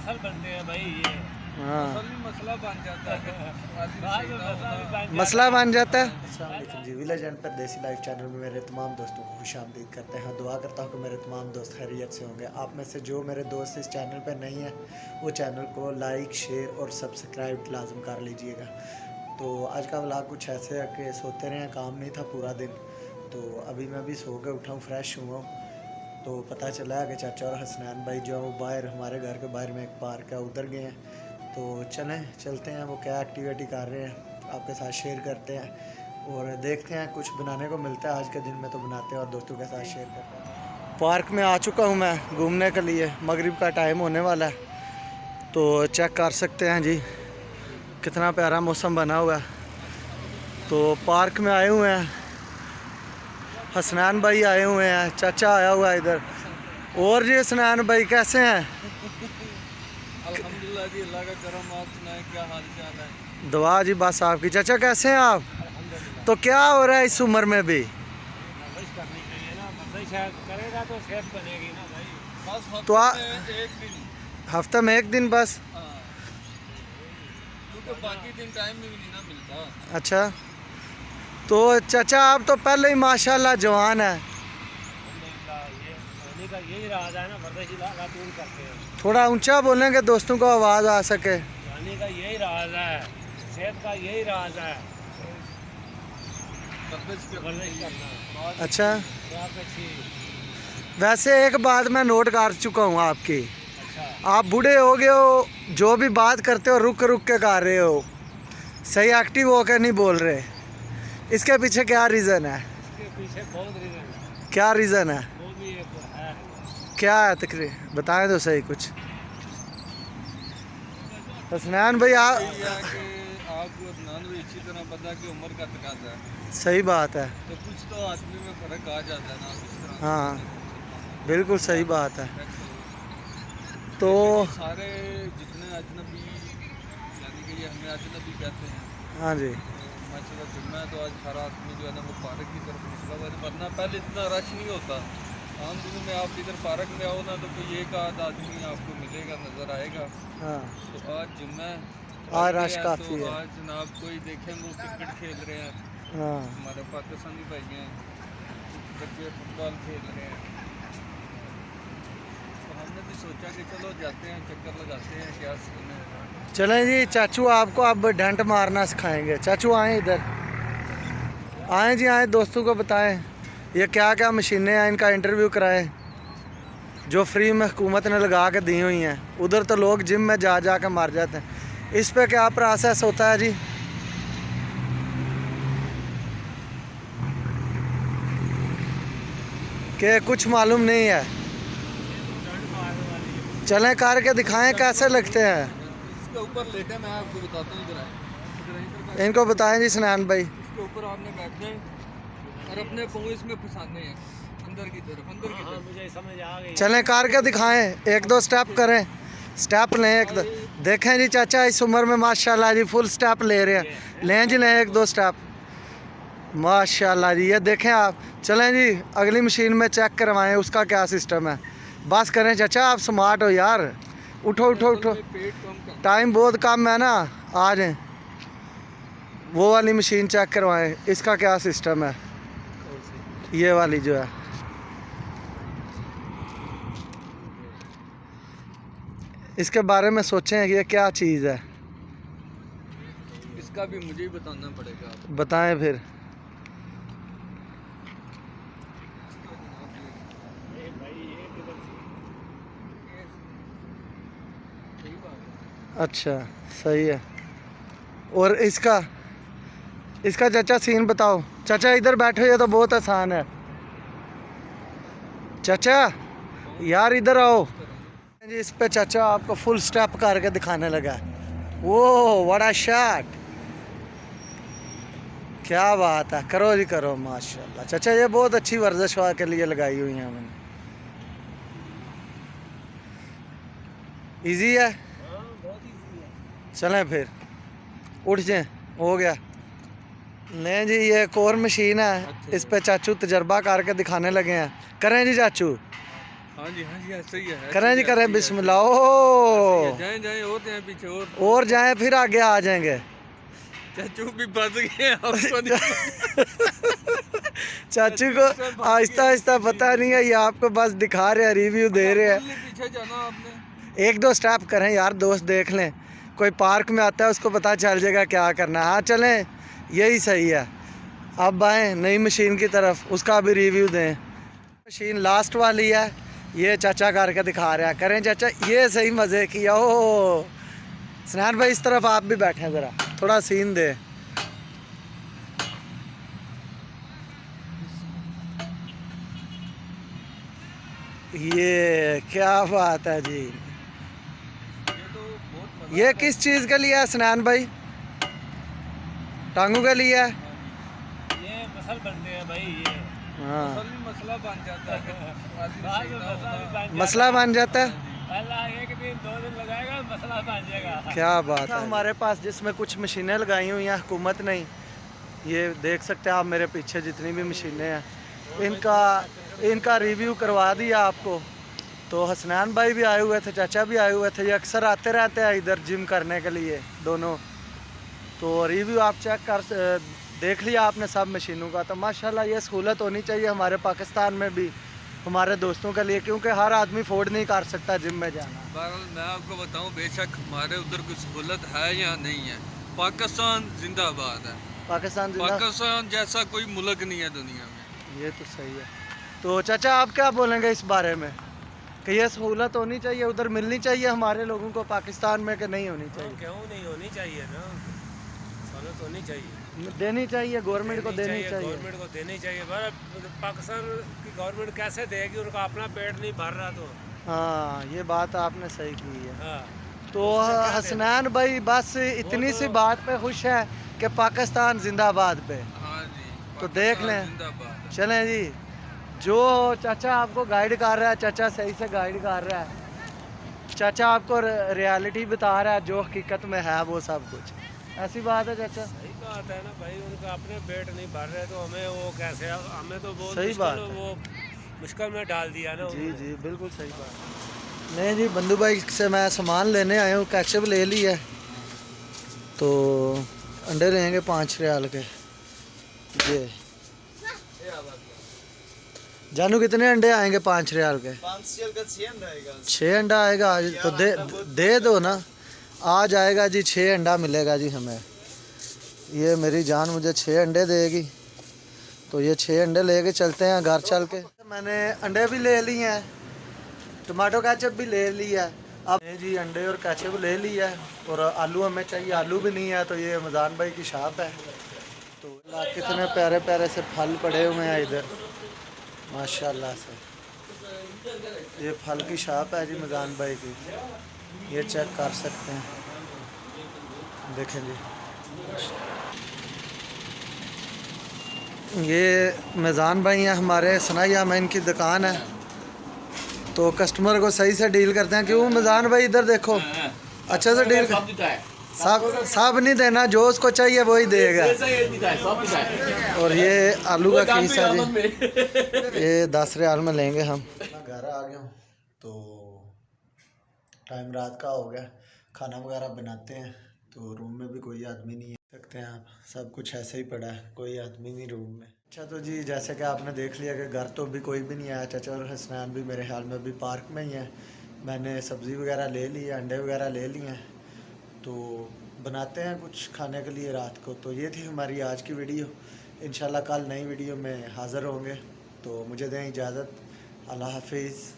Muscle बनते हैं भाई ये। हाँ मसला बन जाता है। मसला बन जाता है। अस्सलाम वालेकुम जी, विलेज एंड परदेसी लाइफ चैनल में मेरे तमाम दोस्तों को खुशामदीद करते हैं। दुआ करता हूँ कि मेरे तमाम दोस्त खैरियत से होंगे। आप में से जो मेरे दोस्त इस चैनल पर नहीं हैं वो चैनल को लाइक शेयर और सब्सक्राइब लाजम कर लीजिएगा। तो आज का व्लॉग कुछ ऐसे है कि सोते रहे, काम नहीं था पूरा दिन, तो अभी मैं भी सो के उठा हूँ, फ्रेश हुआ हूँ। तो पता चला है कि चाचा और हसनैन भाई जो है वो बाहर, हमारे घर के बाहर में एक पार्क है, उधर गए हैं। तो चलते हैं, वो क्या एक्टिविटी कर रहे हैं आपके साथ शेयर करते हैं और देखते हैं, कुछ बनाने को मिलता है आज के दिन में तो बनाते हैं और दोस्तों के साथ शेयर करते हैं। पार्क में आ चुका हूँ मैं घूमने के लिए, मगरिब का टाइम होने वाला है, तो चेक कर सकते हैं जी कितना प्यारा मौसम बना हुआ है। तो पार्क में आए हुए हैं, हसनैन भाई आए हुए हैं, चाचा आया हुआ है इधर। और जी हसनैन भाई कैसे हैं? अल्हम्दुलिल्लाह जी, अल्लाह का करम। आप सुनाएं, क्या हाल चाल है? दुआ जी बस आपकी। चाचा कैसे हैं आप? तो क्या हो रहा है इस उम्र में भी? वर्जिश करनी चाहिए ना, वर्जिश करेगा तो सेहत बनेगी ना भाई। बस तो एक दिन, हफ्ते में एक दिन बस? क्योंकि बाकी दिन टाइम भी नहीं ना मिलता। अच्छा, तो चाचा आप तो पहले ही माशाल्लाह जवान है। यही राज है ना, वर्जिश दूर करते हैं। थोड़ा ऊंचा बोलेंगे दोस्तों को आवाज़ आ सके। जवानी का यही राज है, सेहत का यही राज है, वर्जिश करना। अच्छा, बहुत अच्छी। वैसे एक बात मैं नोट कर चुका हूँ आपकी, अच्छा, आप बूढ़े हो गए हो, जो भी बात करते हो रुक रुक के कर रहे हो, सही एक्टिव होकर नहीं बोल रहे। इसके पीछे क्या रीज़न है? इसके पीछे बहुत रीजन है। क्या रीज़न है? वो भी एक है। क्या है तकरीर, बताएं तो सही कुछ। हसनैन भाई आप आपको नान भी अच्छी तरह पता कि उम्र का तकाजा है। सही बात है। तो कुछ तो आदमी में फ़र्क आ जाता है ना इस तरह। हाँ बिल्कुल सही बात है। तो सारे जितने अजनबी, यानी कि ये हमें अजनबी कहते हैं, हाँ जी, माशाल्लाह जुम्मा है तो आज हर आदमी जो है ना वो पार्क की तरफ निकला हुआ है, वरना पहले इतना रश नहीं होता। आम दिनों में आप इधर पार्क में आओ ना तो कोई एक आध आदमी आपको मिलेगा, नज़र आएगा। हाँ तो आज जुम्मा है, आज रश तो काफ़ी है। आज जनाब कोई देखें वो क्रिकेट खेल रहे हैं, हाँ हमारे पाकिस्तानी भाई हैं, बच्चे फुटबॉल खेल रहे हैं। तो हमने भी सोचा कि चलो जाते हैं, चक्कर लगाते हैं, क्या सुने। चलें जी, चाचू आपको अब डंट मारना सिखाएंगे। चाचू आएँ इधर, आएँ जी आएँ, दोस्तों को बताएं ये क्या क्या मशीनें हैं, इनका इंटरव्यू कराएं जो फ्री में हुकूमत ने लगा के दी हुई हैं। उधर तो लोग जिम में जा जा के मर जाते हैं। इस पे क्या प्रोसेस होता है जी? कि कुछ मालूम नहीं है? चलें करके दिखाएं कैसे लगते हैं। इसके ऊपर लेटे, मैं आपको बताता हूँ। इधर इनको बताएं जी सनान भाई। इसके ऊपर आपने बैठना है और अपने पाँव इसमें फंसाने हैं अंदर की तरफ, अंदर की तरफ। मुझे समझ आ गई। चलें करके दिखाएं, एक दो स्टेप करें, स्टेप लें एक दो। देखें जी चाचा इस उम्र में माशाल्लाह जी फुल स्टेप ले रहे हैं। लें जी, लें एक दो स्टेप, माशाल्लाह जी। ये देखें आप। चलें जी अगली मशीन में चेक करवाएं उसका क्या सिस्टम है। बस करें चाचा, आप स्मार्ट हो यार। उठो उठो उठो, टाइम बहुत कम है ना। आ जाएं, वो वाली मशीन चेक करवाएं, इसका क्या सिस्टम है। ये वाली जो है, इसके बारे में सोचें कि ये क्या चीज़ है। इसका भी मुझे ही बताना पड़ेगा। बताएं फिर। अच्छा सही है। और इसका चाचा सीन बताओ। चाचा इधर बैठो, ये तो बहुत आसान है। चाचा यार इधर आओ जी। इस पे चाचा आपको फुल स्टेप करके दिखाने लगा है। वो बड़ा शॉट, क्या बात है। करो जी करो, माशाल्लाह। चाचा ये बहुत अच्छी वर्जिश के लिए लगाई हुई है मैंने। इजी है। चलें फिर, उठ जाए, हो गया। नहीं जी ये एक और मशीन है, इस पे चाचू तजर्बा करके दिखाने लगे हैं। करें जी चाचू। हाँ जी ऐसे ही है। करें जी करें, बिस्मिल्लाह। ओ जाएं जाएं, होते हैं पीछे और जाएं फिर आगे आ जाएंगे। चाचू भी बच गए, आपको नहीं चाचू को आहिस्ता आहिस्ता पता नहीं है, ये आपको बस दिखा रहे हैं, रिव्यू दे रहे हैं। पीछे जाना आपने। एक दो स्टेप करें यार, दोस्त देख लें, कोई पार्क में आता है उसको पता चल जाएगा क्या करना है। हाँ चलें, यही सही है। अब आएँ नई मशीन की तरफ, उसका भी रिव्यू दें। मशीन लास्ट वाली है, ये चाचा करके दिखा रहा है। करें चाचा, ये सही मज़े किया। ओ सनान भाई इस तरफ आप भी बैठे, ज़रा थोड़ा सीन दे। ये क्या बात है जी। ये किस चीज़ के लिए है सनान भाई? टांगों के लिए है? ये मसल बनते हैं भाई, ये हाँ मसला बन जाता है। मसला बन जाता है। अल्लाह एक दिन 2 दिन लगाएगा, मसला बन जाएगा। क्या बात है। हमारे पास जिसमें कुछ मशीनें लगाई हुई हैं हुकूमत ने, ये देख सकते हैं आप मेरे पीछे जितनी भी मशीनें हैं, इनका रिव्यू करवा दिया आपको। तो हसनैन भाई भी आए हुए थे, चाचा भी आए हुए थे, ये अक्सर आते रहते हैं इधर जिम करने के लिए दोनों। तो रिव्यू आप चेक कर देख लिया आपने सब मशीनों का। तो माशाल्लाह ये सहूलत होनी चाहिए हमारे पाकिस्तान में भी हमारे दोस्तों के लिए, क्योंकि हर आदमी अफोर्ड नहीं कर सकता जिम में जाना। बहरहाल मैं आपको बताऊं, बेशक हमारे उधर कोई सहूलत है या नहीं है, पाकिस्तान जिंदाबाद है। पाकिस्तान जैसा कोई मुल्क नहीं है दुनिया में। ये तो सही है। तो चाचा आप क्या बोलेंगे इस बारे में कि ये सहूलत होनी चाहिए, उधर मिलनी चाहिए हमारे लोगों को पाकिस्तान में, कि नहीं होनी चाहिए? क्यों नहीं होनी चाहिए ना, सहूलत होनी चाहिए, देनी चाहिए, गवर्नमेंट को देनी चाहिए। गवर्नमेंट को देनी चाहिए। पाकिस्तान की गवर्नमेंट कैसे देगी, उनका अपना पेट नहीं भर रहा तो। हाँ ये बात आपने सही की है। हाँ। तो हसनैन भाई बस इतनी सी बात पे खुश है कि पाकिस्तान जिंदाबाद पे। हाँ जी, तो देख लें, जिंदाबाद। चलें जी। जो चाचा आपको गाइड कर रहा है, चाचा सही से गाइड कर रहा है, चाचा आपको रियलिटी बता रहा है जो हकीकत में है वो सब कुछ। ऐसी बात है चाचा? सही बात है ना भाई, उनका अपने पेट नहीं भर रहे तो हमें वो कैसे, हमें तो बहुत सही बात है। वो मुश्किल में डाल दिया ना। जी जी बिल्कुल सही बात। नहीं जी, बंधु भाई से मैं सामान लेने आया हूँ, कैचअप ले लिया है, तो अंडे लेंगे 5 रियाल के। ये जानू कितने अंडे आएंगे 5 रियाल के? 6 अंडा आएगा। तो दे दो ना, आज आएगा जी 6 अंडा मिलेगा जी हमें। ये मेरी जान मुझे 6 अंडे देगी, तो ये 6 अंडे लेके चलते हैं घर चल के। मैंने अंडे भी ले लिए हैं, टमाटो केचप भी ले लिया है। अब जी अंडे और केचप ले लिया है, और आलू हमें चाहिए, आलू भी नहीं है। तो ये मजान भाई की शॉप है। तो कितने प्यारे प्यारे से फल पड़े हुए हैं इधर माशाल्लाह से। ये फल की शॉप है जी मजान भाई की, ये चेक कर सकते हैं, देखें जी। ये मेज़ान भाई हैं हमारे, सनाया में इनकी दुकान है, तो कस्टमर को सही से डील करते हैं। क्यों मेज़ान भाई इधर देखो, अच्छे से डील सब नहीं देना, जो उसको चाहिए वही देगा। और ये आलू का कीस है जी, ये 10 रियाल में लेंगे हम। घर आ गया हूँ, तो टाइम रात का हो गया, खाना वगैरह बनाते हैं। तो रूम में भी कोई आदमी नहीं है, सकते हैं आप, सब कुछ ऐसे ही पड़ा है, कोई आदमी नहीं रूम में। अच्छा तो जी जैसे कि आपने देख लिया कि घर तो अभी कोई भी नहीं आया। चाचा और हसनैन भी मेरे ख्याल में अभी पार्क में ही है। मैंने सब्ज़ी वगैरह ले ली है, अंडे वगैरह ले लिए हैं, तो बनाते हैं कुछ खाने के लिए रात को। तो ये थी हमारी आज की वीडियो। इंशाल्लाह कल नई वीडियो में हाज़िर होंगे, तो मुझे दें इजाज़त। अल्लाह हाफिज़।